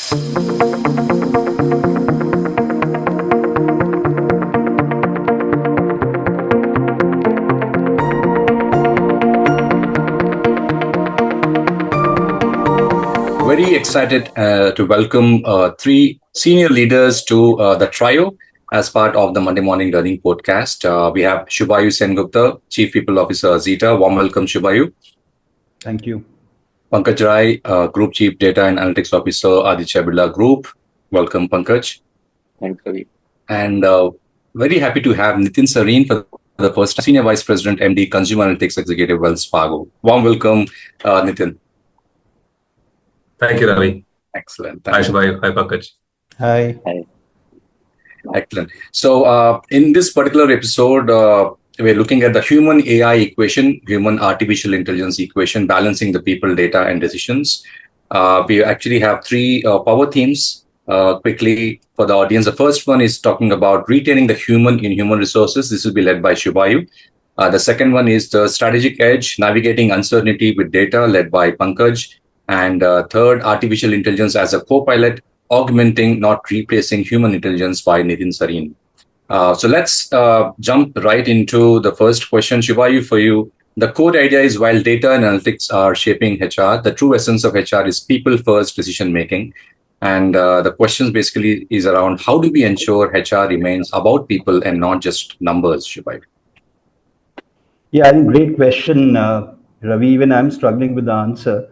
Very excited to welcome three senior leaders to the trio as part of the Monday Morning Learning podcast. We have Shubhayu Sengupta, Chief People Officer, Zeta. Warm welcome, Shubhayu. Thank you. Pankaj Rai, Group Chief Data and Analytics Officer, Aditya Birla Group. Welcome, Pankaj. Thanks, Ravi. And very happy to have Nitin Sareen for the first time, Senior Vice President, MD, Consumer Analytics Executive, Wells Fargo. Warm welcome, Nitin. Thank you, Ravi. Excellent. Hi, Shubhayu. Hi, Pankaj. Hi. Hi. Excellent. So in this particular episode, we're looking at the human AI equation, human artificial intelligence equation, balancing the people, data, and decisions. We actually have three power themes quickly for the audience. The first one is talking about retaining the human in human resources. This will be led by Shubhayu. The second one is the strategic edge, navigating uncertainty with data, led by Pankaj. And third, artificial intelligence as a co-pilot, augmenting, not replacing human intelligence by Nitin Sareen. So let's jump right into the first question, Shubhayu, for you. The core idea is while data and analytics are shaping HR, the true essence of HR is people-first decision-making. And the question basically is around how do we ensure HR remains about people and not just numbers, Shubhayu? Yeah, I think great question, Ravi. Even I'm struggling with the answer,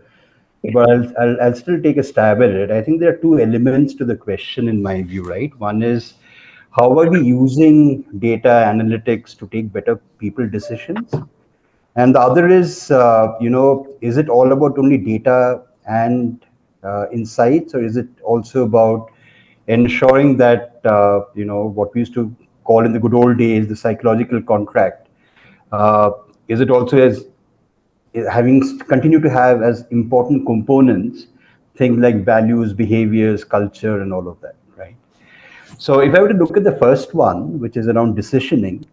but I'll still take a stab at it. I think there are two elements to the question in my view, right? One is how are we using data analytics to take better people decisions? And the other is, is it all about only data and insights, or is it also about ensuring that, what we used to call in the good old days, the psychological contract, is it also as continue to have as important components things like values, behaviors, culture, and all of that, right? So if I were to look at the first one, which is around decisioning,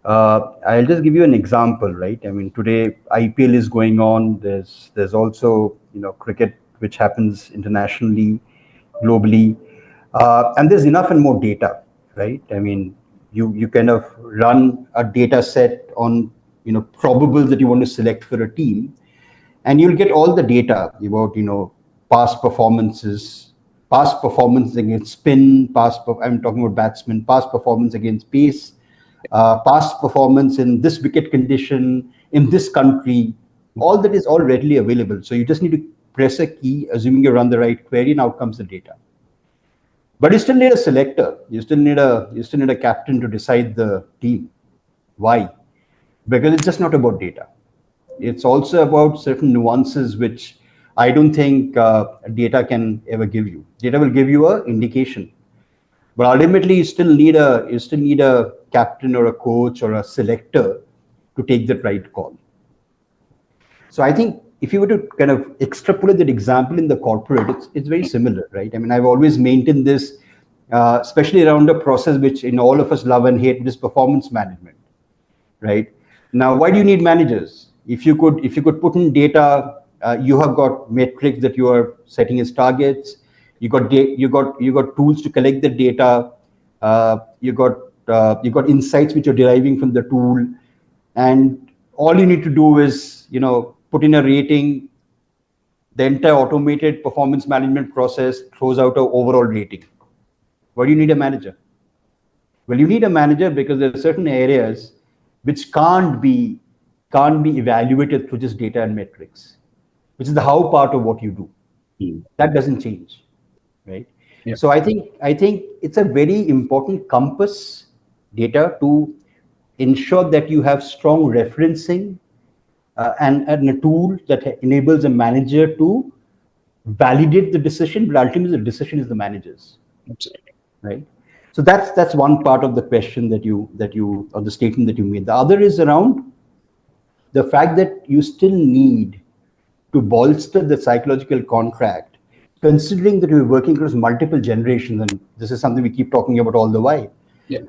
I'll just give you an example, right? I mean, today IPL is going on. There's also cricket, which happens internationally, globally, and there's enough and more data, right? I mean, you kind of run a data set on probables that you want to select for a team, and you'll get all the data about past performance against spin, I'm talking about batsmen, past performance against pace, past performance in this wicket condition in this country. All that is all readily available. So you just need to press a key, assuming you run the right query, and out comes the data. But you still need a selector. You still need a captain to decide the team. Why? Because it's just not about data. It's also about certain nuances which I don't think data can ever give you. Data will give you an indication, but ultimately you still need a captain or a coach or a selector to take that right call. So I think if you were to kind of extrapolate that example in the corporate, it's very similar, right? I mean, I've always maintained this, especially around a process which all of us love and hate, which is performance management, right? Now, why do you need managers? If you could put in data, you have got metrics that you are setting as targets. You got tools to collect the data. You got insights which you're deriving from the tool, and all you need to do is put in a rating. The entire automated performance management process throws out an overall rating. Why do you need a manager? Well, you need a manager because there are certain areas which can't be evaluated through just data and metrics, which is the how part of what you do. That doesn't change, right? Yeah. So I think it's a very important compass, data, to ensure that you have strong referencing and a tool that enables a manager to validate the decision, but ultimately the decision is the manager's. Absolutely. Right. So that's one part of the question that you or the statement that you made. The other is around the fact that you still need to bolster the psychological contract, considering that we're working across multiple generations, and this is something we keep talking about all the while. Yeah.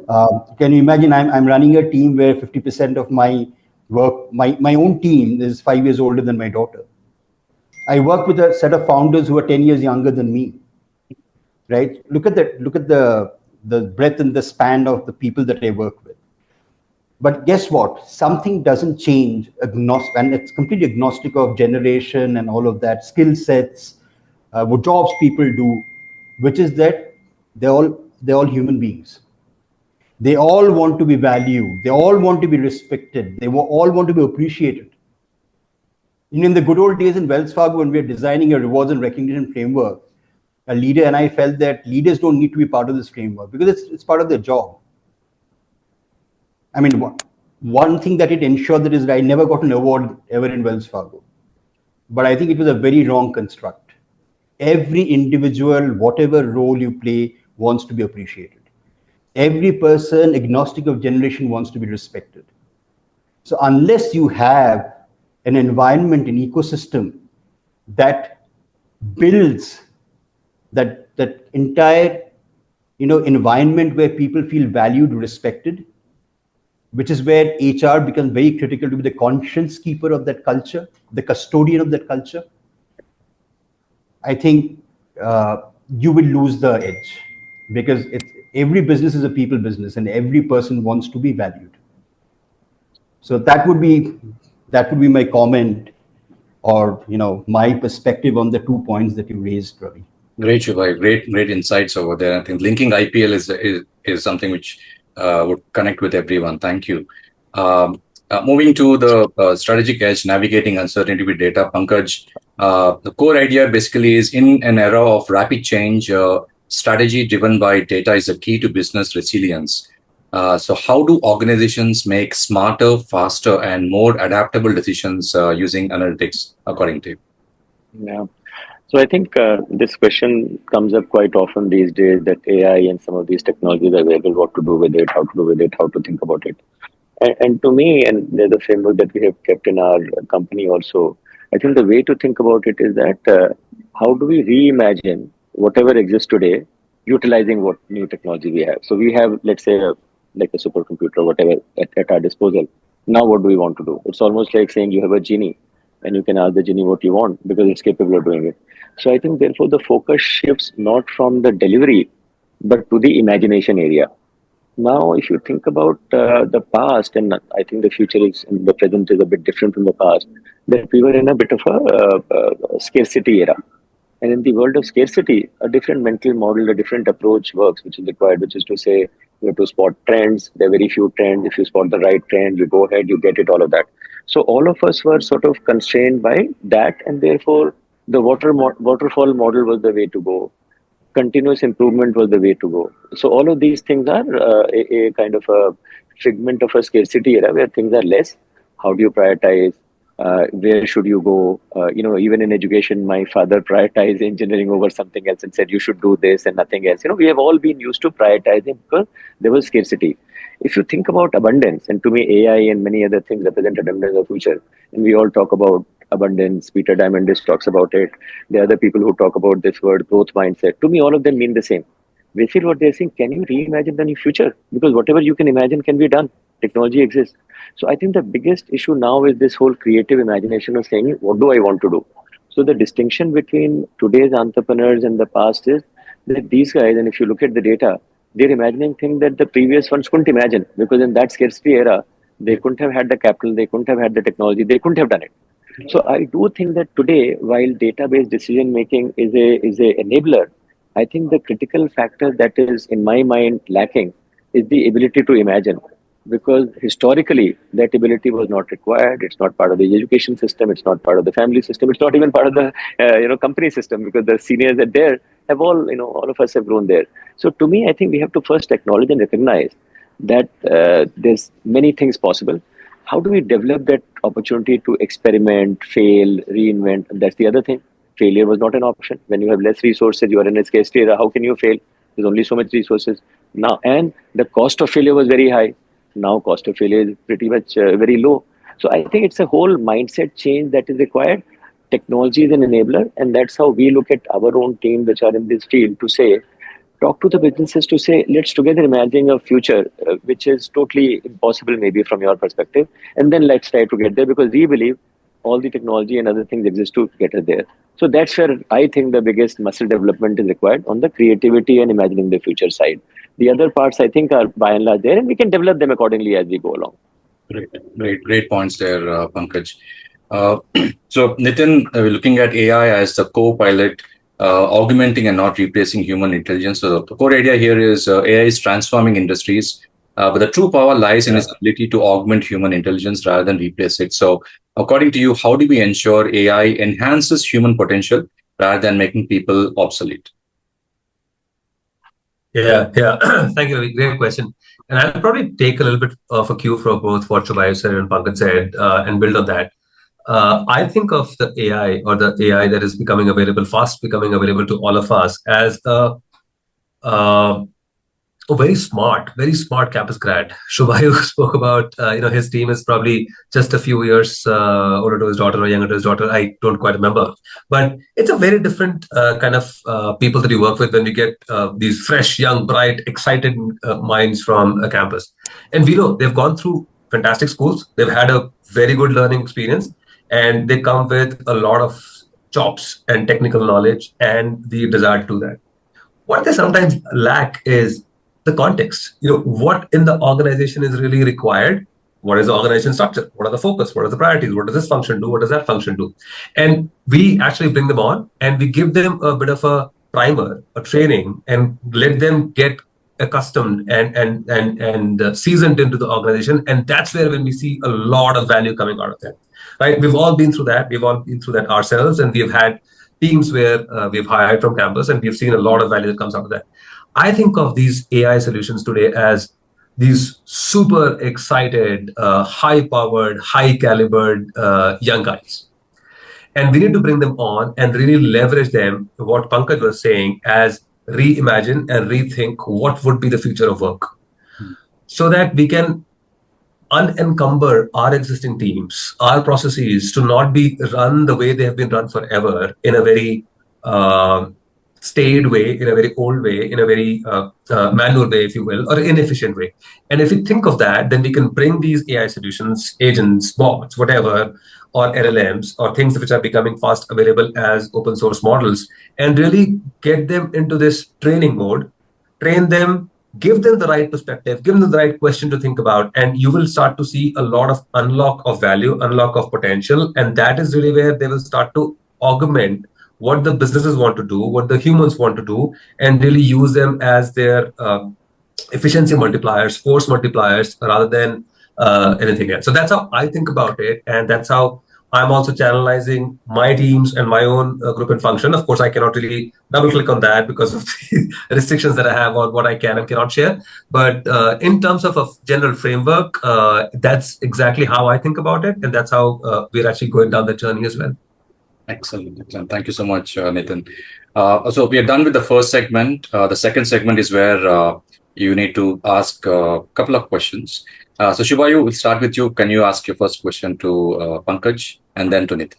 Can you imagine? I'm running a team where 50% of my work, my own team, is 5 years older than my daughter. I work with a set of founders who are 10 years younger than me. right? Look at the breadth and the span of the people that I work with. But guess what? Something doesn't change, and it's completely agnostic of generation and all of that, skill sets, what jobs people do, which is that they're all human beings. They all want to be valued. They all want to be respected. All want to be appreciated. In the good old days in Wells Fargo, when we were designing a rewards and recognition framework, a leader and I felt that leaders don't need to be part of this framework because it's part of their job. I mean, one thing that it ensured that is I never got an award ever in Wells Fargo, but I think it was a very wrong construct. Every individual, whatever role you play, wants to be appreciated. Every person, agnostic of generation, wants to be respected. So unless you have an environment, an ecosystem that builds that entire environment where people feel valued, respected, which is where HR becomes very critical to be the conscience keeper of that culture, the custodian of that culture, I think you will lose the edge because every business is a people business and every person wants to be valued. So that would be my comment or my perspective on the 2 points that you raised, Ravi. Great, Shubhayu. Great insights over there. I think linking IPL is something which would connect with everyone. Thank you. Moving to the strategic edge, navigating uncertainty with data, Pankaj. The core idea basically is in an era of rapid change, strategy driven by data is a key to business resilience. So how do organizations make smarter, faster, and more adaptable decisions using analytics, according to you? Yeah. So I think this question comes up quite often these days that AI and some of these technologies are available, what to do with it, how to do with it, how to think about it. And to me, and there's a framework that we have kept in our company also, I think the way to think about it is that how do we reimagine whatever exists today, utilizing what new technology we have. So we have, let's say, like a supercomputer or whatever at our disposal. Now what do we want to do? It's almost like saying you have a genie and you can ask the genie what you want because it's capable of doing it. So I think therefore the focus shifts not from the delivery, but to the imagination area. Now, if you think about the past, and I think the future is, and the present is a bit different from the past, that we were in a bit of a scarcity era. And in the world of scarcity, a different mental model, a different approach works, which is required, which is to say, you have to spot trends. There are very few trends. If you spot the right trend, you go ahead, you get it, all of that. So all of us were sort of constrained by that, and therefore the waterfall model was the way to go. Continuous improvement was the way to go. So all of these things are a kind of a figment of a scarcity era where things are less. How do you prioritize? Where should you go? Even in education, my father prioritized engineering over something else and said you should do this and nothing else. We have all been used to prioritizing because there was scarcity. If you think about abundance, and to me, AI and many other things represent abundance of future, and we all talk about abundance. Peter Diamandis talks about it. There are other people who talk about this word growth mindset. To me, all of them mean the same. Basically, what they're saying, can you reimagine the new future? Because whatever you can imagine can be done. Technology exists. So I think the biggest issue now is this whole creative imagination of saying, what do I want to do? So the distinction between today's entrepreneurs and the past is that these guys, and if you look at the data, they're imagining things that the previous ones couldn't imagine because in that scarcity era, they couldn't have had the capital, they couldn't have had the technology, they couldn't have done it. So I do think that today, while database decision making is a enabler, I think the critical factor that is in my mind lacking is the ability to imagine. Because historically, that ability was not required. It's not part of the education system. It's not part of the family system. It's not even part of the company system because the seniors that there have all of us have grown there. So to me, I think we have to first acknowledge and recognize that there's many things possible. How do we develop that opportunity to experiment, fail, reinvent? And that's the other thing. Failure was not an option. When you have less resources, you are in a scarcity era. How can you fail? There's only so much resources now, and the cost of failure was very high. Now, cost of failure is pretty much very low. So I think it's a whole mindset change that is required. Technology is an enabler, and that's how we look at our own team, which are in this field, to say, talk to the businesses to say, let's together imagine a future which is totally impossible maybe from your perspective, and then let's try to get there because we believe all the technology and other things exist to get us there. So that's where I think the biggest muscle development is required on the creativity and imagining the future side. The other parts, I think, are by and large there, and we can develop them accordingly as we go along. Great points there, Pankaj. Uh, so, Nitin, we're looking at AI as the co-pilot, augmenting and not replacing human intelligence. So, the core idea here is AI is transforming industries, but the true power lies in its ability to augment human intelligence rather than replace it. So, according to you, how do we ensure AI enhances human potential rather than making people obsolete? Yeah. Thank you. Great question. And I'll probably take a little bit of a cue from both what Shubhayu said and Pankaj said and build on that. I think of the AI or the AI that is becoming available, fast becoming available to all of us as uh, a very smart campus grad. Shubhayu spoke about, his team is probably just a few years older to his daughter or younger to his daughter. I don't quite remember. But it's a very different kind of people that you work with when we get these fresh, young, bright, excited minds from a campus. And we know they've gone through fantastic schools. They've had a very good learning experience. And they come with a lot of chops and technical knowledge and the desire to do that. What they sometimes lack is the context. What in the organization is really required? What is the organization structure? What are the focus? What are the priorities? What does this function do? What does that function do? And we actually bring them on and we give them a bit of a primer, a training, and let them get accustomed and seasoned into the organization. And that's where when we see a lot of value coming out of them. Right? We've all been through that. We've all been through that ourselves, and we've had teams where we've hired from campus, and we've seen a lot of value that comes out of that. I think of these AI solutions today as these super excited, high-powered, high-calibered young guys. And we need to bring them on and really leverage them, what Pankaj was saying, as reimagine and rethink what would be the future of work. So that we can unencumber our existing teams, our processes to not be run the way they have been run forever in a very staid way, in a very old way, in a very manual way, if you will, or inefficient way. And if we think of that, then we can bring these AI solutions, agents, bots, whatever, or LLMs, or things which are becoming fast available as open source models, and really get them into this training mode, train them, give them the right perspective, give them the right question to think about, and you will start to see a lot of unlock of value, unlock of potential. And that is really where they will start to augment what the businesses want to do, what the humans want to do, and really use them as their efficiency multipliers, force multipliers, rather than anything else. So that's how I think about it. And that's how I'm also channelizing my teams and my own group and function. Of course, I cannot really double click on that because of the restrictions that I have on what I can and cannot share. But in terms of a general framework, that's exactly how I think about it. And that's how we're actually going down the journey as well. Excellent. Thank you so much, Nitin. So we are done with the first segment. The second segment is where you need to ask a couple of questions. So Shubhayu, we'll start with you. Can you ask your first question to Pankaj and then to Nitin?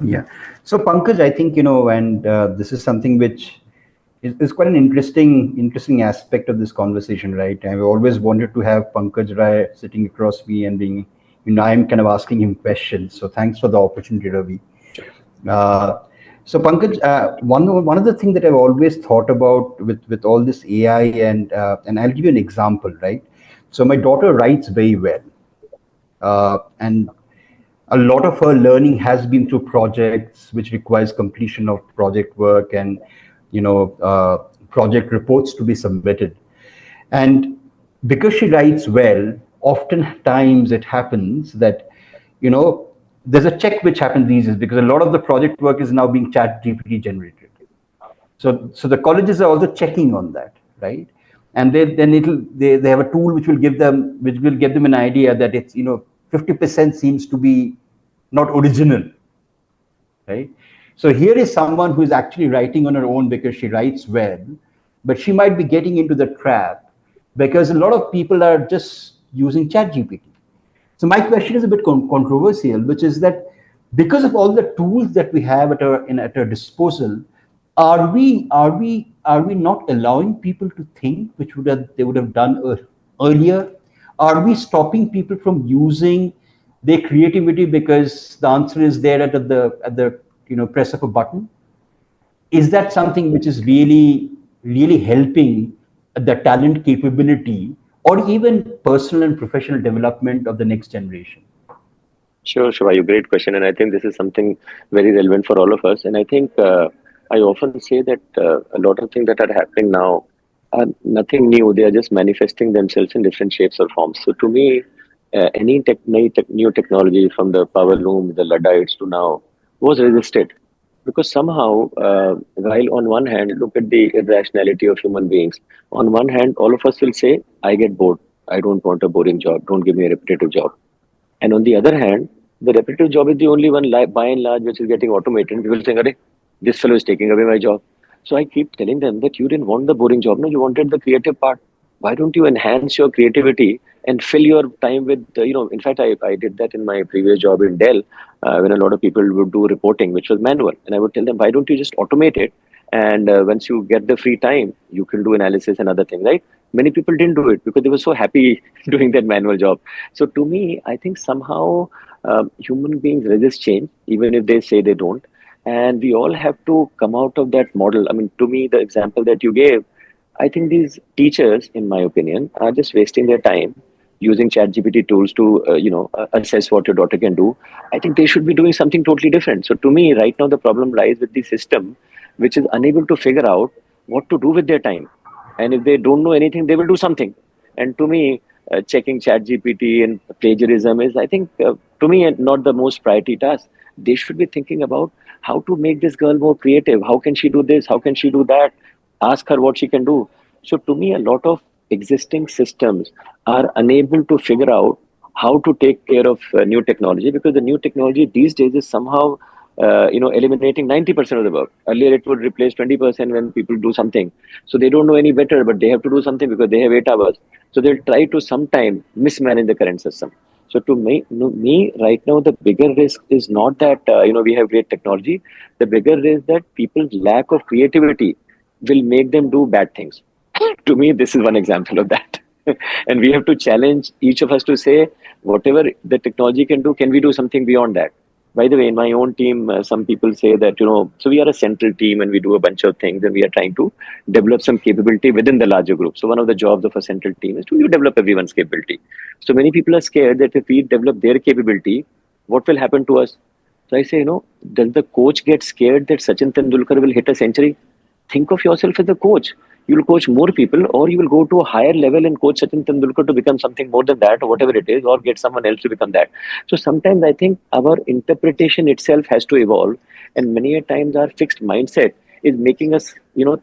Yeah. So Pankaj, I think, and this is something which is quite an interesting aspect of this conversation, right? I've always wanted to have Pankaj Rai sitting across me and being, I'm kind of asking him questions. So thanks for the opportunity, Ravi. So Pankaj, one of the things that I've always thought about with all this AI, and I'll give you an example, right? So my daughter writes very well, and a lot of her learning has been through projects, which requires completion of project work and project reports to be submitted. And because she writes well, oftentimes it happens that there's a check which happens these days, because a lot of the project work is now being ChatGPT generated. So the colleges are also checking on that, right? And they have a tool which will give them an idea that it's 50% seems to be not original, right? So here is someone who is actually writing on her own because she writes well, but she might be getting into the trap because a lot of people are just using ChatGPT. So my question is a bit controversial, which is that because of all the tools that we have at our disposal, are we not allowing people to think, which they would have done earlier? Are we stopping people from using their creativity because the answer is there at the press of a button? Is that something which is really helping the talent capability or even personal and professional development of the next generation? Sure, Shubhayu, great question. And I think this is something very relevant for all of us. And I think I often say that a lot of things that are happening now are nothing new. They are just manifesting themselves in different shapes or forms. So to me, any new technology from the power loom, the Luddites to now was resisted. Because somehow, while on one hand, look at the irrationality of human beings. On one hand, all of us will say, I get bored. I don't want a boring job. Don't give me a repetitive job. And on the other hand, the repetitive job is the only one, by and large, which is getting automated. People saying, "Arey, this fellow is taking away my job." So I keep telling them that you didn't want the boring job. No, you wanted the creative part. Why don't you enhance your creativity and fill your time with, in fact, I did that in my previous job in Dell when a lot of people would do reporting, which was manual. And I would tell them, why don't you just automate it? And once you get the free time, you can do analysis and other things, right? Many people didn't do it because they were so happy doing that manual job. So to me, I think somehow human beings resist change, even if they say they don't. And we all have to come out of that model. I mean, to me, the example that you gave, I think these teachers, in my opinion, are just wasting their time using ChatGPT tools to, assess what your daughter can do. I think they should be doing something totally different. So to me, right now, the problem lies with the system, which is unable to figure out what to do with their time. And if they don't know anything, they will do something. And to me, checking ChatGPT and plagiarism is, I think, to me, not the most priority task. They should be thinking about how to make this girl more creative. How can she do this? How can she do that? Ask her what she can do. So to me, a lot of existing systems are unable to figure out how to take care of new technology, because the new technology these days is somehow eliminating 90% of the work. Earlier it would replace 20% when people do something. So they don't know any better, but they have to do something because they have 8 hours. So they'll try to sometime mismanage the current system. So to me right now, the bigger risk is not that we have great technology. The bigger risk that people's lack of creativity will make them do bad things. To me, this is one example of that. And we have to challenge each of us to say, whatever the technology can do, can we do something beyond that? By the way, in my own team, some people say that, so we are a central team and we do a bunch of things and we are trying to develop some capability within the larger group. So one of the jobs of a central team is to develop everyone's capability. So many people are scared that if we develop their capability, what will happen to us? So I say, does the coach get scared that Sachin Tendulkar will hit a century? Think of yourself as a coach. You will coach more people, or you will go to a higher level and coach Sachin Tendulkar to become something more than that, or whatever it is, or get someone else to become that. So sometimes I think our interpretation itself has to evolve, and many a times our fixed mindset is making us,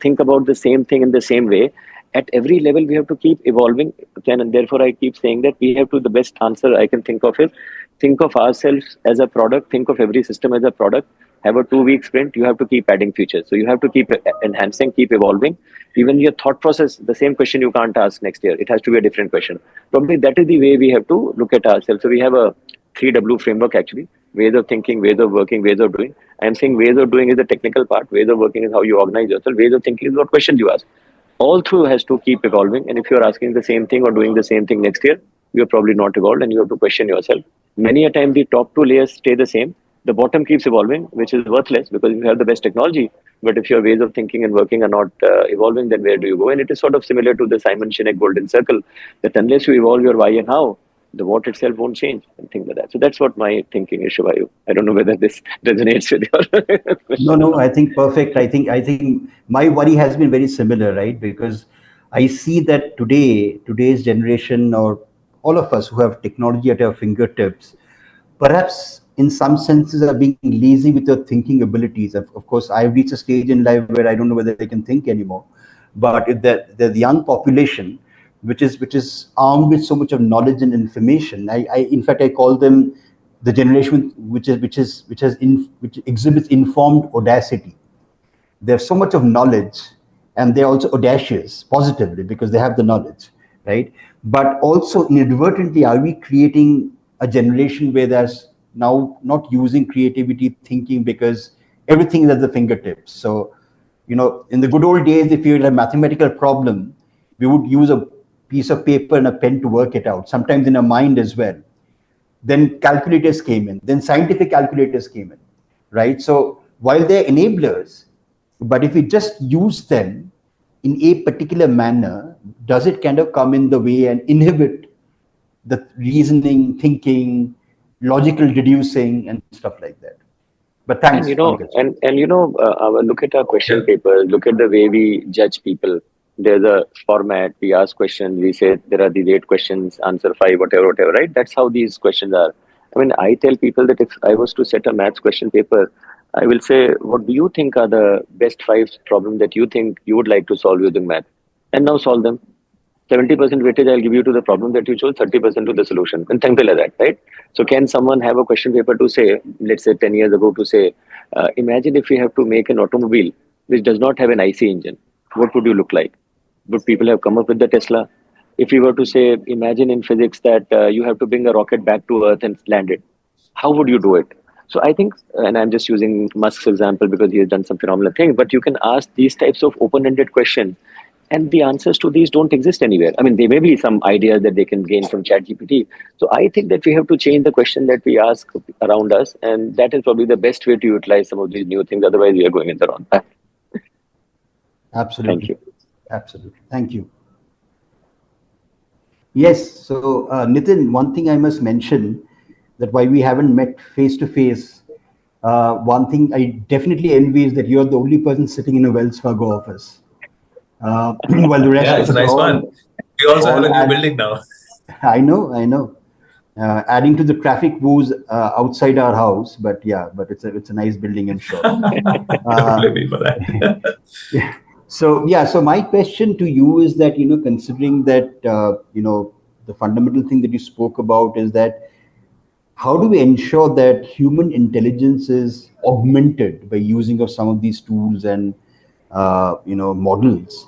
think about the same thing in the same way. At every level, we have to keep evolving, and therefore I keep saying that we have to. The best answer I can think of is think of ourselves as a product, think of every system as a product. Have a 2 week sprint, you have to keep adding features. So you have to keep enhancing, keep evolving. Even your thought process, the same question you can't ask next year. It has to be a different question. Probably that is the way we have to look at ourselves. So we have a 3W framework actually. Ways of thinking, ways of working, ways of doing. I'm saying ways of doing is the technical part. Ways of working is how you organize yourself. Ways of thinking is what questions you ask. All through has to keep evolving. And if you're asking the same thing or doing the same thing next year, you're probably not evolved and you have to question yourself. Many a time the top two layers stay the same. The bottom keeps evolving, which is worthless because you have the best technology. But if your ways of thinking and working are not evolving, then where do you go? And it is sort of similar to the Simon Sinek golden circle, that unless you evolve your why and how, the what itself won't change and things like that. So that's what my thinking is, Shubhayu. I don't know whether this resonates with your question. No, I think perfect. I think my worry has been very similar, right? Because I see that today's generation, or all of us who have technology at our fingertips, perhaps in some senses are being lazy with their thinking abilities. Of course, I've reached a stage in life where I don't know whether I can think anymore. But if the young population, which is armed with so much of knowledge and information, I in fact I call them the generation which exhibits informed audacity. They have so much of knowledge, and they're also audacious positively because they have the knowledge, right? But also inadvertently, are we creating a generation where there's now not using creativity thinking because everything is at the fingertips? So in the good old days, if you had a mathematical problem, we would use a piece of paper and a pen to work it out, sometimes in our mind as well. Then calculators came in, then scientific calculators came in, right? So while they're enablers, but if we just use them in a particular manner, does it kind of come in the way and inhibit the reasoning, thinking, logical deducing, and stuff like that? But thanks, Pankaj. Look at our question Yeah. papers. Look at the way we judge people. There's a format. We ask questions. We say there are these 8 questions, answer 5, whatever. Right? That's how these questions are. I mean, I tell people that if I was to set a maths question paper, I will say, what do you think are the best 5 problems that you think you would like to solve using math? And now solve them. 70% weightage I'll give you to the problem that you chose, 30% to the solution, and something like that, right? So can someone have a question paper to say, let's say 10 years ago, to say, imagine if we have to make an automobile which does not have an IC engine, what would you look like? Would people have come up with the Tesla? If you were to say, imagine in physics that you have to bring a rocket back to Earth and land it, how would you do it? So I think, and I'm just using Musk's example because he has done some phenomenal things, but you can ask these types of open-ended questions, and the answers to these don't exist anywhere. I mean, there may be some ideas that they can gain from ChatGPT. So I think that we have to change the question that we ask around us, and that is probably the best way to utilize some of these new things. Otherwise, we are going in the wrong path. Absolutely. Thank you. Absolutely. Thank you. Yes. So, Nitin, one thing I must mention, that while we haven't met face to face, one thing I definitely envy is that you're the only person sitting in a Wells Fargo office. While the rest Yeah, of it's a us nice all, one. We also have a new add, building now. I know. Adding to the traffic woes outside our house, but yeah, but it's a nice building, I'm sure. Don't blame me for that. Yeah. So my question to you is that, considering that, the fundamental thing that you spoke about is that how do we ensure that human intelligence is augmented by using of some of these tools and, models?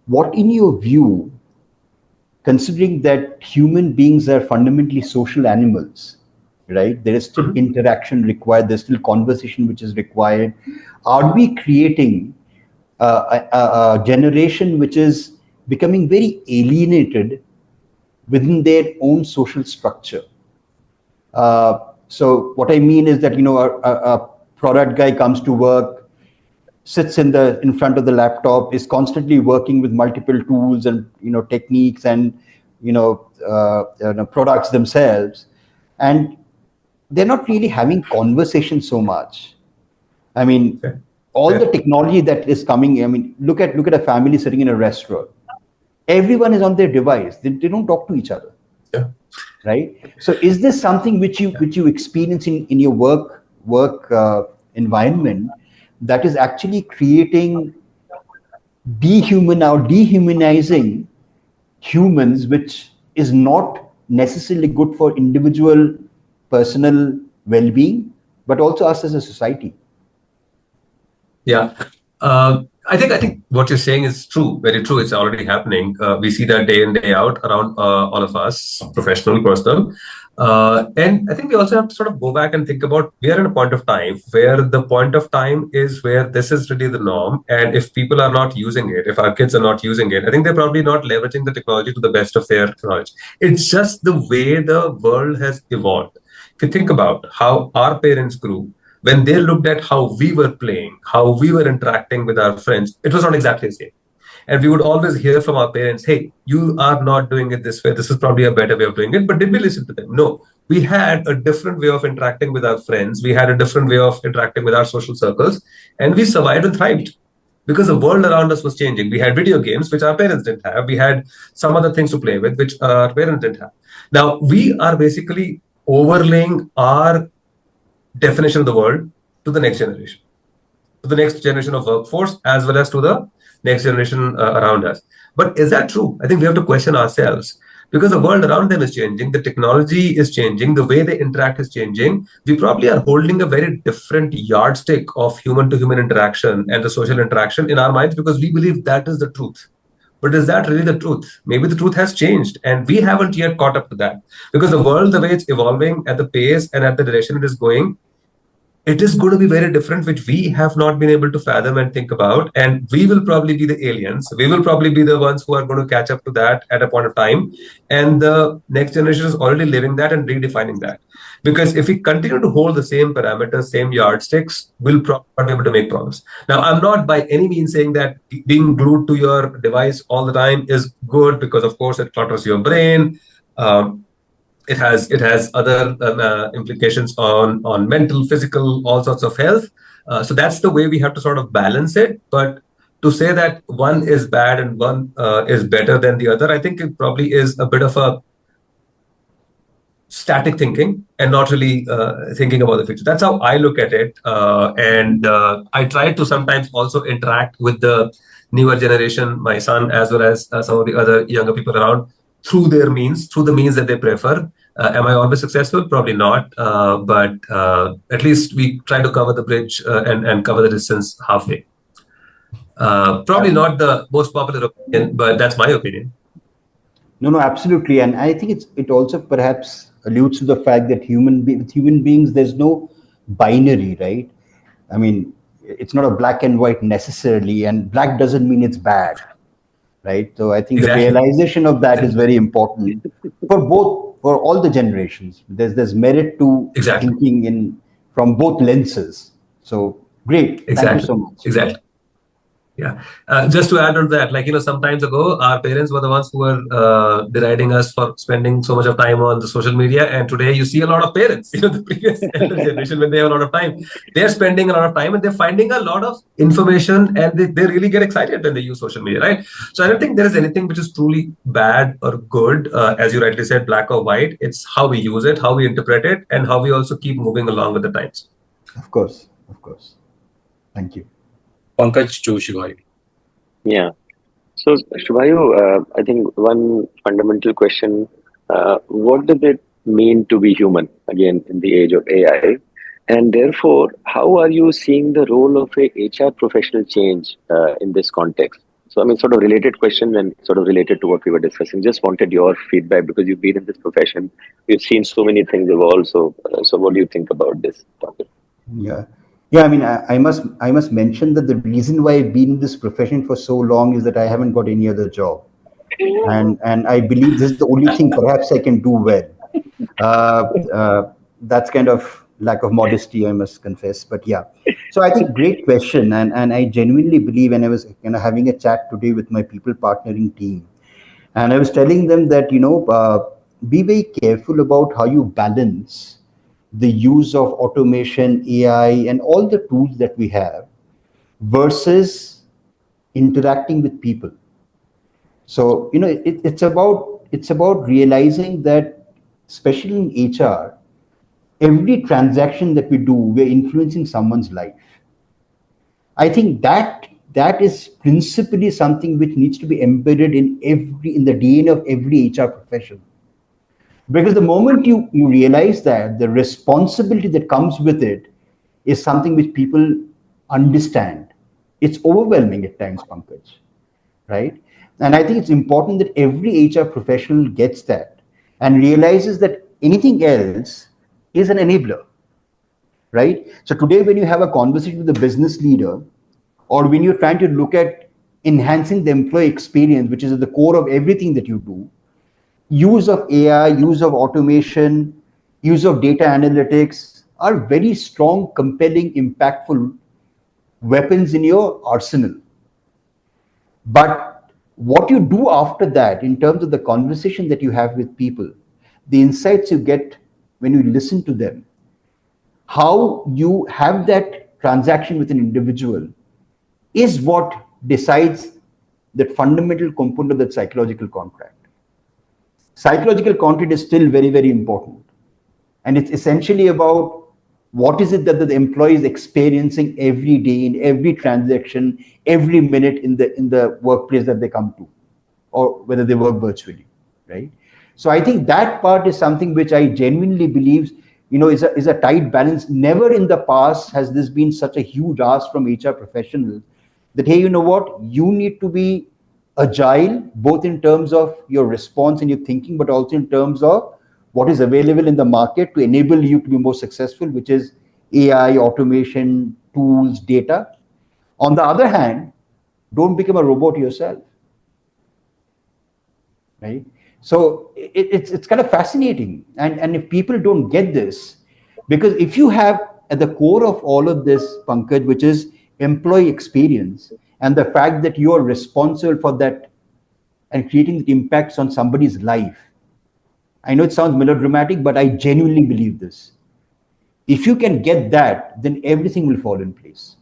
What, in your view, considering that human beings are fundamentally social animals, right? There is still interaction required, there's still conversation which is required. Are we creating a generation which is becoming very alienated within their own social structure? So what I mean is that, a product guy comes to work, sits in front of the laptop, is constantly working with multiple tools and techniques and products themselves, and they're not really having conversation so much. I mean, all the technology that is coming. I mean, look at a family sitting in a restaurant. Everyone is on their device. They don't talk to each other. Yeah. Right. So, is this something which you experience in your work environment, that is actually creating dehumanizing humans, which is not necessarily good for individual personal well-being, but also us as a society? Yeah. I think what you're saying is true, very true. It's already happening. We see that day in, day out around all of us, professional, personal. And I think we also have to sort of go back and think about, we are in a point of time where the point of time is where this is really the norm. And if people are not using it, if our kids are not using it, I think they're probably not leveraging the technology to the best of their knowledge. It's just the way the world has evolved. If you think about how our parents grew, when they looked at how we were playing, how we were interacting with our friends, it was not exactly the same. And we would always hear from our parents, hey, you are not doing it this way. This is probably a better way of doing it. But did we listen to them? No. We had a different way of interacting with our friends. We had a different way of interacting with our social circles. And we survived and thrived because the world around us was changing. We had video games, which our parents didn't have. We had some other things to play with, which our parents didn't have. Now, we are basically overlaying our definition of the world to the next generation, to the next generation of workforce, as well as to the next generation around us. But is that true? I think we have to question ourselves, because the world around them is changing, the technology is changing, the way they interact is changing. We probably are holding a very different yardstick of human to human interaction and the social interaction in our minds because we believe that is the truth. But is that really the truth? Maybe the truth has changed and we haven't yet caught up to that, because the world, the way it's evolving, at the pace and at the direction it is going, it is going to be very different, which we have not been able to fathom and think about. And we will probably be the aliens. We will probably be the ones who are going to catch up to that at a point of time. And the next generation is already living that and redefining that. Because if we continue to hold the same parameters, same yardsticks, we'll probably not be able to make progress. Now, I'm not by any means saying that being glued to your device all the time is good, because, of course, it clutters your brain. It has other implications on mental, physical, all sorts of health. So that's the way we have to sort of balance it. But to say that one is bad and one is better than the other, I think it probably is a bit of a static thinking and not really thinking about the future. That's how I look at it. And I try to sometimes also interact with the newer generation, my son, as well as some of the other younger people around, through their means, through the means that they prefer. Am I always successful? Probably not. But at least we try to cover the bridge and cover the distance halfway. Probably not the most popular opinion, but that's my opinion. No, absolutely. And I think it also perhaps alludes to the fact that with human beings, there's no binary, right? I mean, it's not a black and white necessarily, and black doesn't mean it's bad, right? So I think Exactly. the realization of that is very important for all the generations. There's merit to Exactly. thinking from both lenses. So great. Exactly. Thank you so much. Exactly. Yeah. Just to add on to that, some time ago, our parents were the ones who were deriding us for spending so much of time on the social media. And today you see a lot of parents, the previous elder generation, when they have a lot of time, they're spending a lot of time and they're finding a lot of information, and they really get excited when they use social media, right? So I don't think there is anything which is truly bad or good, as you rightly said, black or white. It's how we use it, how we interpret it, and how we also keep moving along with the times. Of course. Thank you. Pankaj to Shubhayu. Yeah. So, Shubhayu, I think one fundamental question, what does it mean to be human, again, in the age of AI? And therefore, how are you seeing the role of a HR professional change in this context? So, I mean, sort of related question and sort of related to what we were discussing. Just wanted your feedback, because you've been in this profession. You've seen so many things evolve. So what do you think about this topic? Yeah. I mean, I must mention that the reason why I've been in this profession for so long is that I haven't got any other job, and I believe this is the only thing perhaps I can do well. That's kind of lack of modesty, I must confess. But yeah, so I think great question, and I genuinely believe. And I was having a chat today with my people partnering team, and I was telling them that be very careful about how you balance the use of automation, AI, and all the tools that we have versus interacting with people. So it's about realizing that, especially in HR, every transaction that we do, we're influencing someone's life. I think that is principally something which needs to be embedded in the DNA of every HR profession. Because the moment you realize that, the responsibility that comes with it is something which people understand. It's overwhelming at times, Pankaj, right? And I think it's important that every HR professional gets that and realizes that anything else is an enabler, right? So today, when you have a conversation with a business leader, or when you're trying to look at enhancing the employee experience, which is at the core of everything that you do, use of AI, use of automation, use of data analytics are very strong, compelling, impactful weapons in your arsenal. But what you do after that, in terms of the conversation that you have with people, the insights you get when you listen to them, how you have that transaction with an individual, is what decides that fundamental component of that psychological contract. Psychological content is still very, very important. And it's essentially about what is it that the employee is experiencing every day, in every transaction, every minute in the workplace that they come to, or whether they work virtually, right? So I think that part is something which I genuinely believe, is a tight balance. Never in the past has this been such a huge ask from HR professionals that, hey, you know what, you need to be agile, both in terms of your response and your thinking, but also in terms of what is available in the market to enable you to be more successful, which is AI, automation, tools, data. On the other hand, don't become a robot yourself, right? So it's kind of fascinating. And if people don't get this, because if you have at the core of all of this, Pankaj, which is employee experience and the fact that you are responsible for that and creating the impacts on somebody's life. I know it sounds melodramatic, but I genuinely believe this. If you can get that, then everything will fall in place.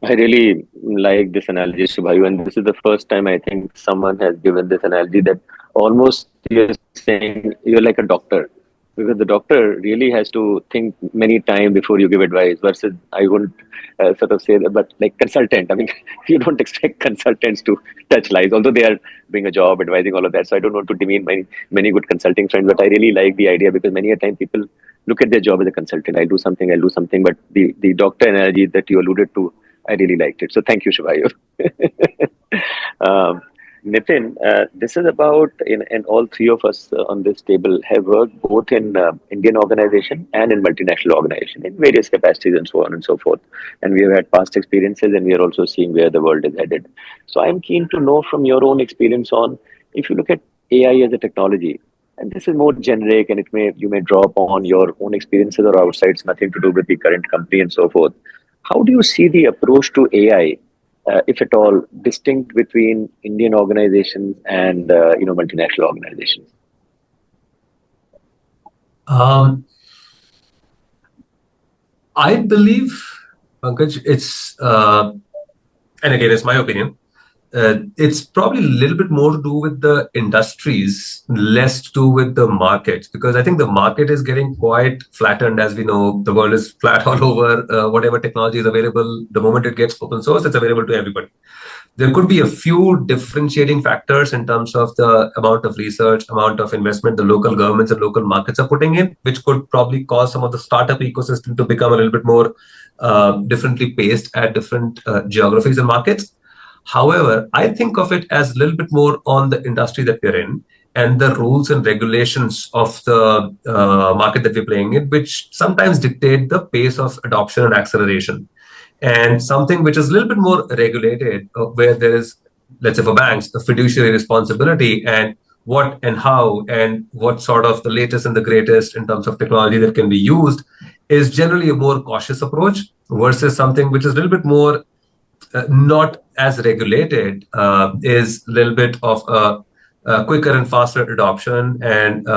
I really like this analogy, Shubhayu, and this is the first time I think someone has given this analogy that almost you're saying you're like a doctor, because the doctor really has to think many times before you give advice. Versus, I wouldn't sort of say that, but like consultant. I mean, you don't expect consultants to touch lives, although they are doing a job advising all of that. So I don't want to demean many good consulting friends, but I really like the idea because many a time people look at their job as a consultant. I'll do something, but the doctor analogy that you alluded to, I really liked it. So thank you, Shubhayu. Nitin, this is about, and all three of us on this table have worked both in Indian organization and in multinational organization in various capacities and so on and so forth. And we have had past experiences and we are also seeing where the world is headed. So I'm keen to know from your own experience on, if you look at AI as a technology, and this is more generic and you may draw upon your own experiences or outside, it's nothing to do with the current company and so forth. How do you see the approach to AI, if at all, distinct between Indian organizations and multinational organizations? I believe, Pankaj, and again, it's my opinion, it's probably a little bit more to do with the industries, less to do with the markets, because I think the market is getting quite flattened. As we know, the world is flat all over. Whatever technology is available, the moment it gets open source, it's available to everybody. There could be a few differentiating factors in terms of the amount of research, amount of investment the local governments and local markets are putting in, which could probably cause some of the startup ecosystem to become a little bit more differently paced at different geographies and markets. However, I think of it as a little bit more on the industry that we're in and the rules and regulations of the market that we're playing in, which sometimes dictate the pace of adoption and acceleration. And something which is a little bit more regulated, where there is, let's say for banks, a fiduciary responsibility and what and how and what sort of the latest and the greatest in terms of technology that can be used, is generally a more cautious approach versus something which is a little bit more not as regulated, is a little bit of a quicker and faster adoption, and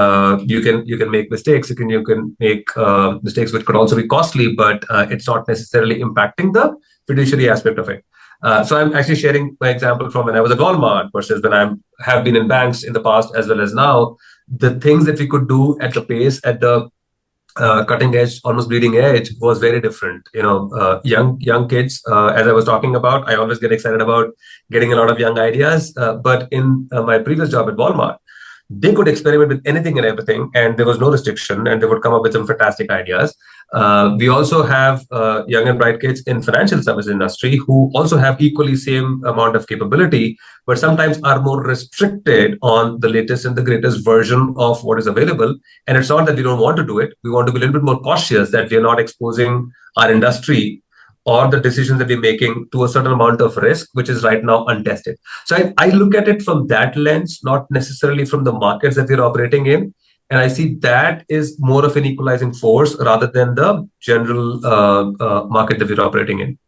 you can make mistakes. You can make mistakes which could also be costly, but it's not necessarily impacting the fiduciary aspect of it. So I'm actually sharing my example from when I was at Walmart versus when I have been in banks in the past as well as now. The things that we could do at the pace, at the cutting edge, almost bleeding edge, was very different. Young kids, as I was talking about, I always get excited about getting a lot of young ideas. But in my previous job at Walmart, they could experiment with anything and everything, and there was no restriction, and they would come up with some fantastic ideas. We also have young and bright kids in financial service industry who also have equally same amount of capability, but sometimes are more restricted on the latest and the greatest version of what is available. And it's not that we don't want to do it. We want to be a little bit more cautious that we are not exposing our industry or the decisions that we're making to a certain amount of risk, which is right now untested. So I look at it from that lens, not necessarily from the markets that we're operating in. And I see that is more of an equalizing force rather than the general market that we're operating in.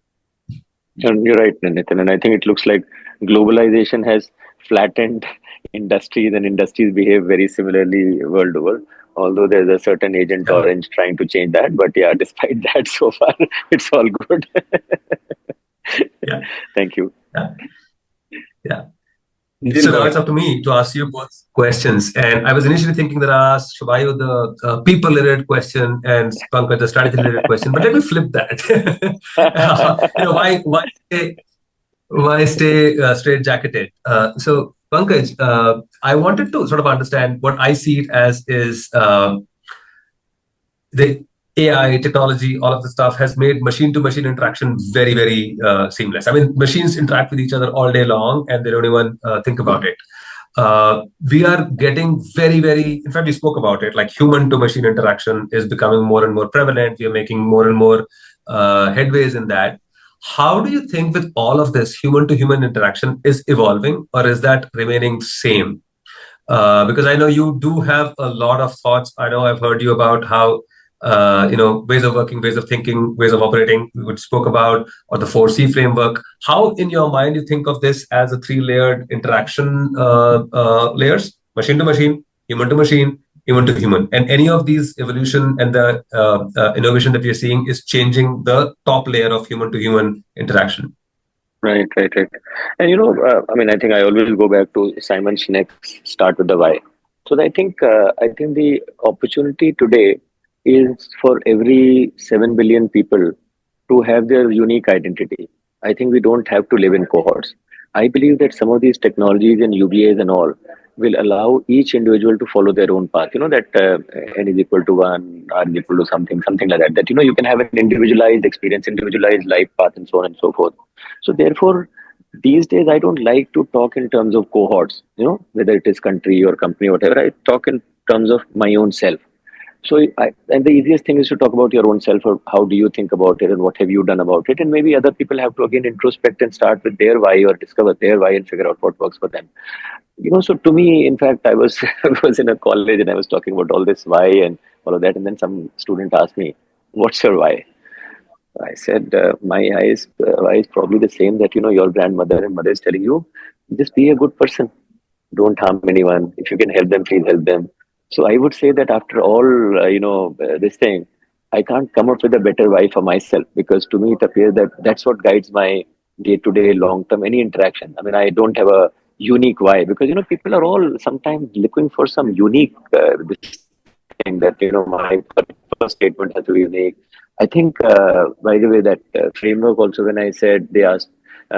And you're right, Nitin. And I think it looks like globalization has flattened industries, and industries behave very similarly world over. Although there's a certain Agent Orange trying to change that, but yeah, despite that, so far it's all good. Yeah. Thank you. Yeah. So now it's up to me to ask you both questions. And I was initially thinking that I asked Shubhayu the people-related question and Pankaj the strategy-related question, but let me flip that. Why stay straight-jacketed? So Pankaj, I wanted to sort of understand what I see it as is the AI technology, all of the stuff has made machine-to-machine interaction very, very seamless. I mean, machines interact with each other all day long, and they don't even think about it. we are getting very, very, in fact, we spoke about it, like human to machine interaction is becoming more and more prevalent. We are making more and more headways in that. How do you think with all of this, human to human interaction is evolving, or is that remaining same? Because I know you do have a lot of thoughts. I know I've heard you about how ways of working, ways of thinking, ways of operating. We spoke about, or the 4C framework. How, in your mind, you think of this as a three-layered interaction layers: machine to machine, human to human, and any of these evolution and the innovation that we are seeing is changing the top layer of human to human interaction. Right, right, right. And I think I always go back to Simon Sinek's start with the why. So I think the opportunity today is for every 7 billion people to have their unique identity. I think we don't have to live in cohorts. I believe that some of these technologies and UBAs and all will allow each individual to follow their own path. That n is equal to 1, r is equal to something like that. That you can have an individualized experience, individualized life path, and so on and so forth. So therefore, these days I don't like to talk in terms of cohorts. Whether it is country or company or whatever, I talk in terms of my own self. So, and the easiest thing is to talk about your own self, or how do you think about it, and what have you done about it, and maybe other people have to again introspect and start with their why, or discover their why and figure out what works for them. So to me, in fact, I was I was in a college and I was talking about all this why and all of that, and then some student asked me, "What's your why?" I said, "My why is probably the same that your grandmother and mother is telling you, just be a good person, don't harm anyone. If you can help them, please help them." So I would say that after all, this thing, I can't come up with a better why for myself, because to me it appears that that's what guides my day-to-day, long-term, any interaction. I mean, I don't have a unique why, because people are all sometimes looking for some unique this thing that my first statement has to be unique. I think, by the way, that framework also, when I said, they asked,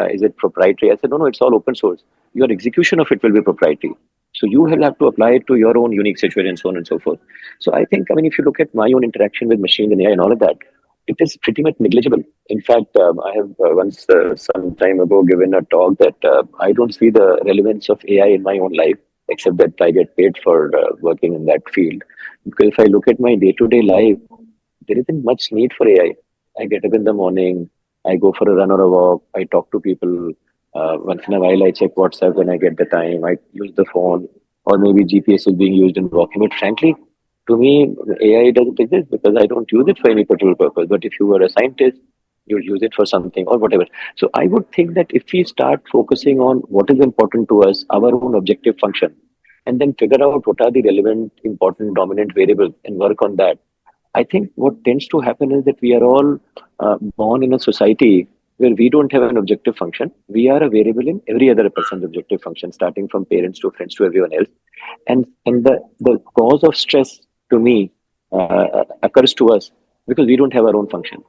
is it proprietary? I said, no, it's all open source. Your execution of it will be proprietary. So you will have to apply it to your own unique situation, so on and so forth. So I think, if you look at my own interaction with machines and AI and all of that, it is pretty much negligible. In fact, I have once, some time ago, given a talk that I don't see the relevance of AI in my own life, except that I get paid for working in that field. Because if I look at my day-to-day life, there isn't much need for AI. I get up in the morning, I go for a run or a walk, I talk to people. Once in a while, I check WhatsApp when I get the time. I use the phone, or maybe GPS is being used in walking. But frankly, to me, AI doesn't exist because I don't use it for any particular purpose. But if you were a scientist, you'd use it for something or whatever. So I would think that if we start focusing on what is important to us, our own objective function, and then figure out what are the relevant, important, dominant variables and work on that, I think what tends to happen is that we are all born in a society where we don't have an objective function. We are a variable in every other person's objective function, starting from parents to friends to everyone else. And the cause of stress, to me, occurs to us because we don't have our own function.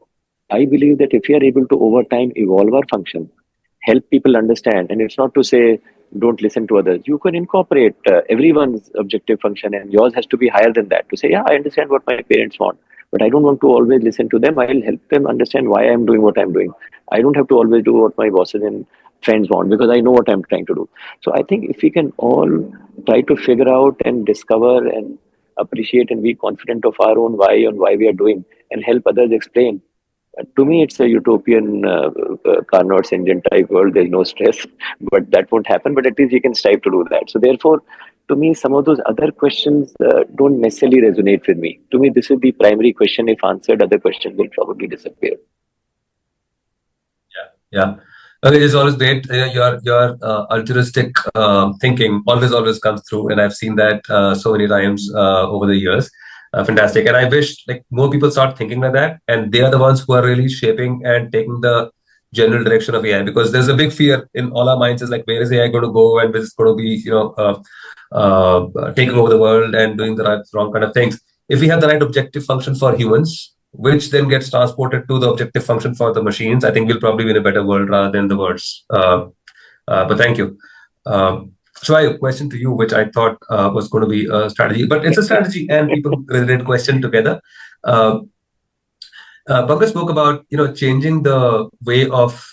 I believe that if we are able to over time evolve our function, help people understand, and it's not to say don't listen to others. You can incorporate everyone's objective function, and yours has to be higher than that, to say, yeah, I understand what my parents want, but I don't want to always listen to them. I'll help them understand why I'm doing what I'm doing. I don't have to always do what my bosses and friends want, because I know what I'm trying to do. So I think if we can all try to figure out and discover and appreciate and be confident of our own why and why we are doing, and help others explain, to me, it's a utopian Carnot's engine type world. There's no stress, but that won't happen. But at least we can strive to do that. So therefore, to me, some of those other questions don't necessarily resonate with me. To me, this is the primary question. If answered, other questions will probably disappear. Yeah. Okay, it's always great. Your altruistic thinking always comes through, and I've seen that so many times over the years. Fantastic. And I wish more people start thinking like that, and they are the ones who are really shaping and taking the general direction of AI, because there's a big fear in all our minds is where is AI going to go, and is it going to be taking over the world and doing the wrong kind of things. If we have the right objective function for humans, which then gets transported to the objective function for the machines, I think we'll probably be in a better world rather than the worst. But thank you. So I have a question to you, which I thought was going to be a strategy, but it's a strategy and people related question together. Pankaj spoke about changing the way of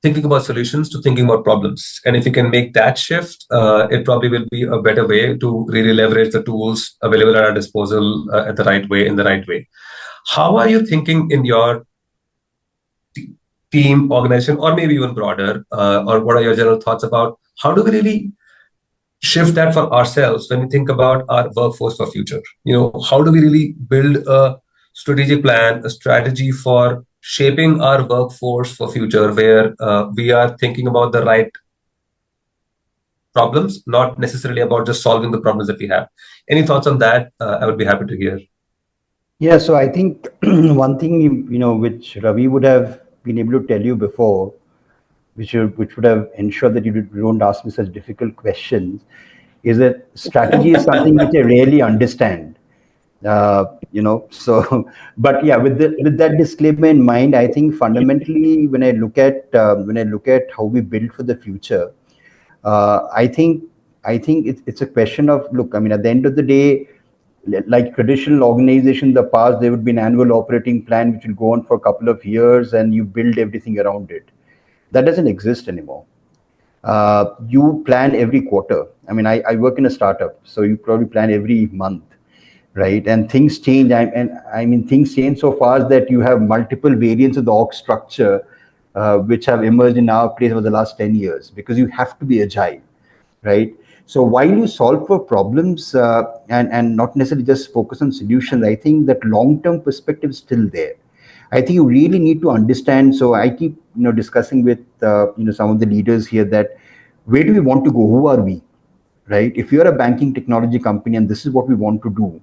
thinking about solutions to thinking about problems. And if you can make that shift, it probably will be a better way to really leverage the tools available at our disposal at the right way, in the right way. How are you thinking in your team, organization, or maybe even broader, or what are your general thoughts about how do we really shift that for ourselves when we think about our workforce for future? How do we really build a strategic plan, a strategy for shaping our workforce for future where we are thinking about the right problems, not necessarily about just solving the problems that we have. Any thoughts on that? I would be happy to hear. Yeah, so I think one thing which Ravi would have been able to tell you before, which would have ensured that you don't ask me such difficult questions, is that strategy is something which I rarely understand. So but yeah, with that disclaimer in mind, I think fundamentally when I look at how we build for the future, I think it's a question of, look, I mean, at the end of the day, like traditional organizations in the past, there would be an annual operating plan which will go on for a couple of years and you build everything around it. That doesn't exist anymore. You plan every quarter. I mean, I work in a startup, so you probably plan every month, right? And things change. I mean, things change so fast that you have multiple variants of the org structure, which have emerged in our place over the last 10 years, because you have to be agile, right? So while you solve for problems and not necessarily just focus on solutions, I think that long-term perspective is still there. I think you really need to understand. So I keep discussing with some of the leaders here that where do we want to go? Who are we? Right? If you're a banking technology company and this is what we want to do,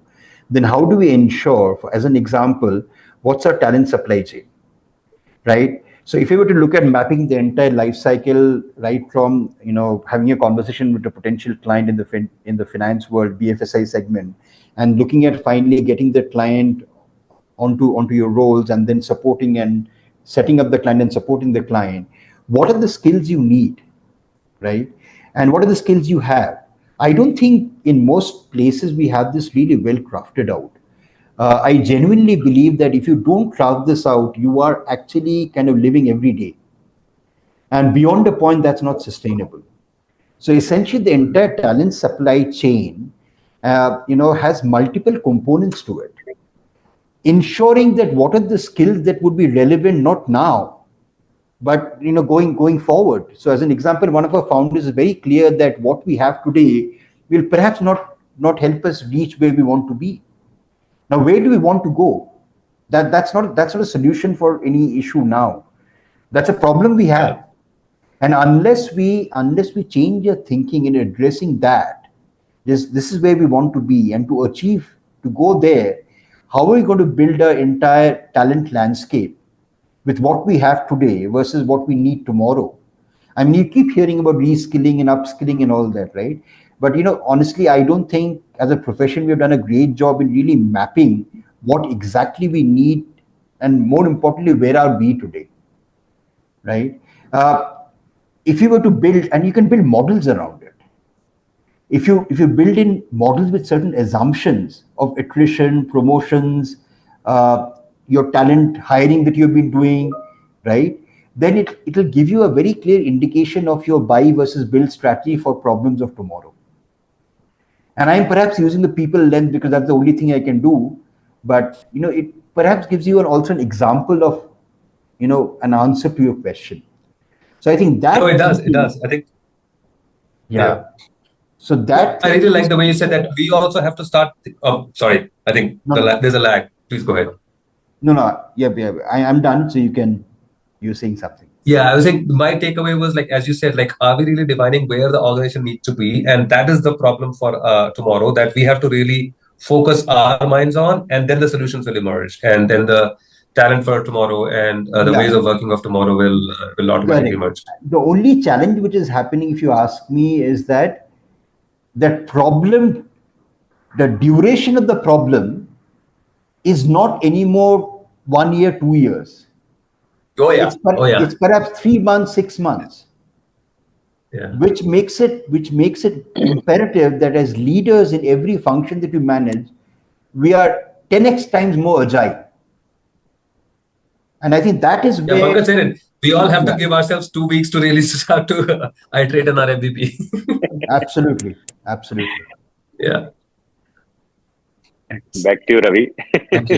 then how do we ensure, as an example, what's our talent supply chain? Right? So if you were to look at mapping the entire life cycle, right from having a conversation with a potential client in the finance world, BFSI segment, and looking at finally getting the client onto your roles, and then supporting and setting up the client and supporting the client, what are the skills you need, right? And what are the skills you have? I don't think in most places we have this really well crafted out. I genuinely believe that if you don't craft this out, you are actually kind of living every day. And beyond a point, that's not sustainable. So essentially, the entire talent supply chain, has multiple components to it. Ensuring that what are the skills that would be relevant not now, but going forward. So as an example, one of our founders is very clear that what we have today will perhaps not help us reach where we want to be. Now, where do we want to go? That's not a solution for any issue now. That's a problem we have. And unless we change our thinking in addressing that, this is where we want to be, and to go there, how are we going to build our entire talent landscape with what we have today versus what we need tomorrow? I mean, you keep hearing about reskilling and upskilling and all that, right? But honestly, I don't think as a profession we've done a great job in really mapping what exactly we need, and more importantly, where are we today, right? If you were to build, and you can build models around it, if you build in models with certain assumptions of attrition, promotions, your talent hiring that you've been doing, right, then it'll give you a very clear indication of your buy versus build strategy for problems of tomorrow. And I'm perhaps using the people lens because that's the only thing I can do, but it perhaps gives you also an example of an answer to your question. So I think that it does. I think yeah. So that I really like the way you said that we also have to start. Sorry, I think there's a lag. Please go ahead. No. Yeah. I'm done. So you're saying something. Yeah, I was saying my takeaway was like, as you said, like, are we really defining where the organization needs to be? And that is the problem for tomorrow, that we have to really focus our minds on, and then the solutions will emerge. And then the talent for tomorrow and the ways of working of tomorrow will automatically emerge. The only challenge which is happening, if you ask me, is that problem, the duration of the problem is not anymore 1 year, 2 years. Oh yeah. It's perhaps 3 months, 6 months. Yeah. Which makes it imperative that as leaders in every function that we manage, we are 10x times more agile. And I think that is where we all have to give ourselves 2 weeks to really start to iterate on our MVP. Absolutely. Absolutely. Yeah. Back to you, Ravi.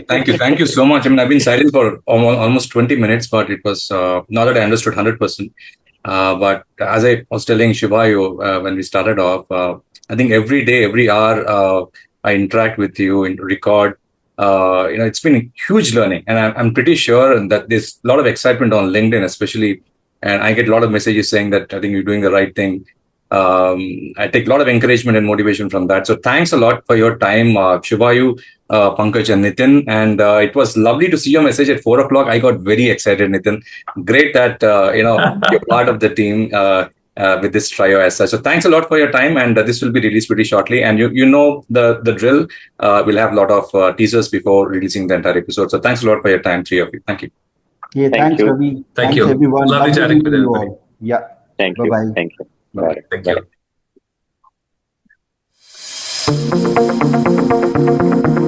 Thank you so much. I mean, I've been silent for almost 20 minutes, but it was not that I understood 100%. But as I was telling Shubhayu when we started off, I think every day, every hour, I interact with you and record. It's been a huge learning, and I'm pretty sure that there's a lot of excitement on LinkedIn, especially, and I get a lot of messages saying that I think you're doing the right thing. I take a lot of encouragement and motivation from that. So thanks a lot for your time, Shubhayu, Pankaj, and Nitin. And it was lovely to see your message at 4 o'clock. I got very excited, Nitin. Great that you're part of the team with this trio as such. So thanks a lot for your time, and this will be released pretty shortly. And you know the drill. We'll have a lot of teasers before releasing the entire episode. So thanks a lot for your time, three of you. Thank you. Yeah, thanks, Ravi. Thank you, everyone. Lovely chatting with you everybody. all. Yeah. Thank you. Bye-bye. Thank you. Bye. Thank you.